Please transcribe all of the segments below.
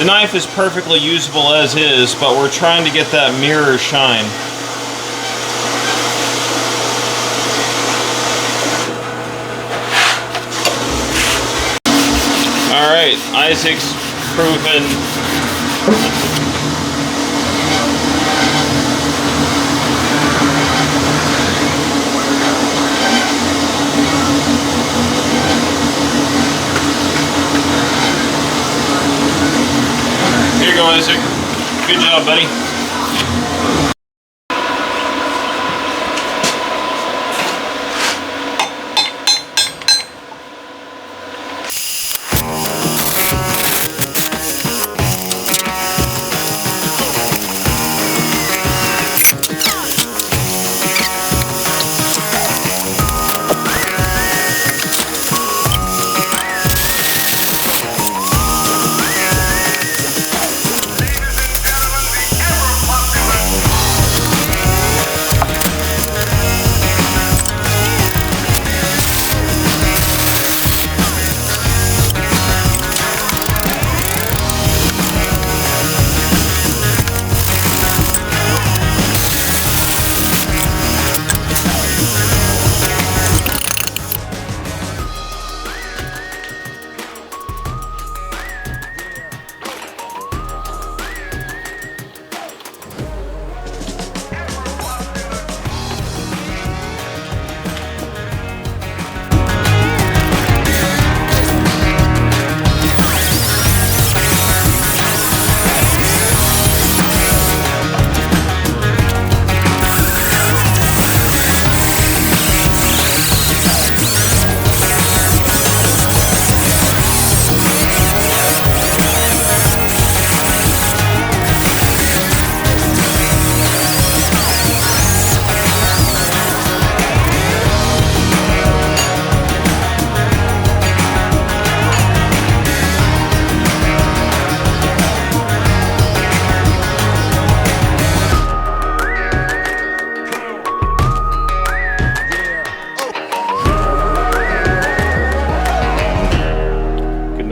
The knife is perfectly usable as is, but we're trying to get that mirror shine. Alright, Isaac's proven. Here you go, Isaac. Good job, buddy.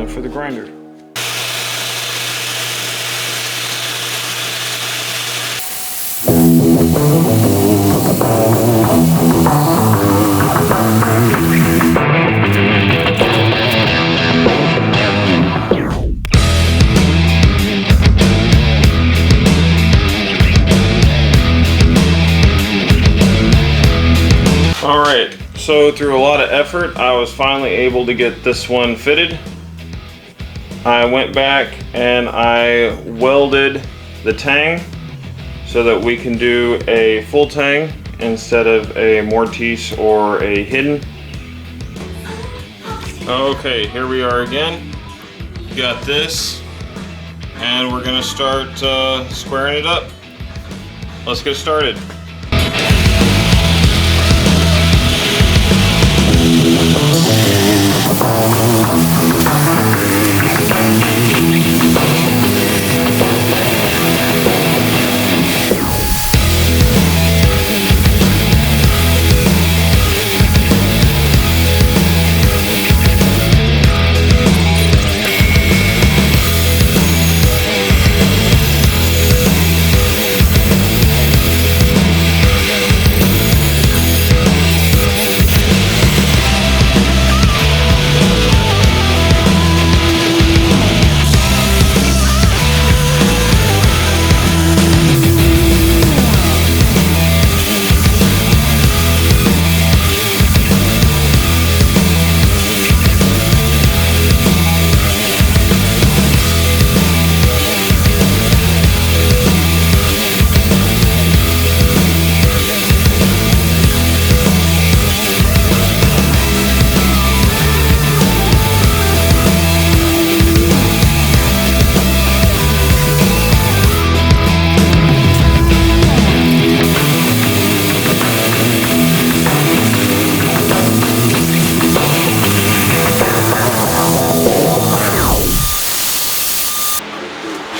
For the grinder. All right, so through a lot of effort, I was finally able to get this one fitted. I went back and I welded the tang so that we can do a full tang instead of a mortise or a hidden. Okay, here we are again. Got this, and we're gonna start squaring it up. Let's get started.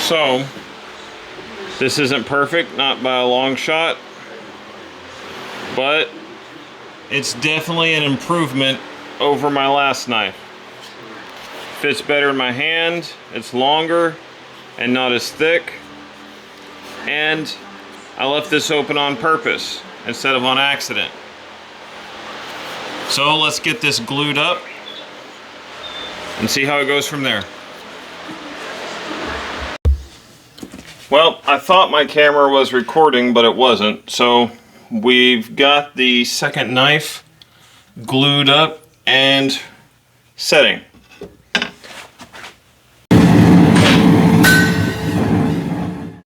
So, this isn't perfect, not by a long shot, but it's definitely an improvement over my last knife. Fits better in my hand, it's longer, and not as thick. And I left this open on purpose instead of on accident. So let's get this glued up and see how it goes from there. Well, I thought my camera was recording, but it wasn't. So we've got the second knife glued up and setting.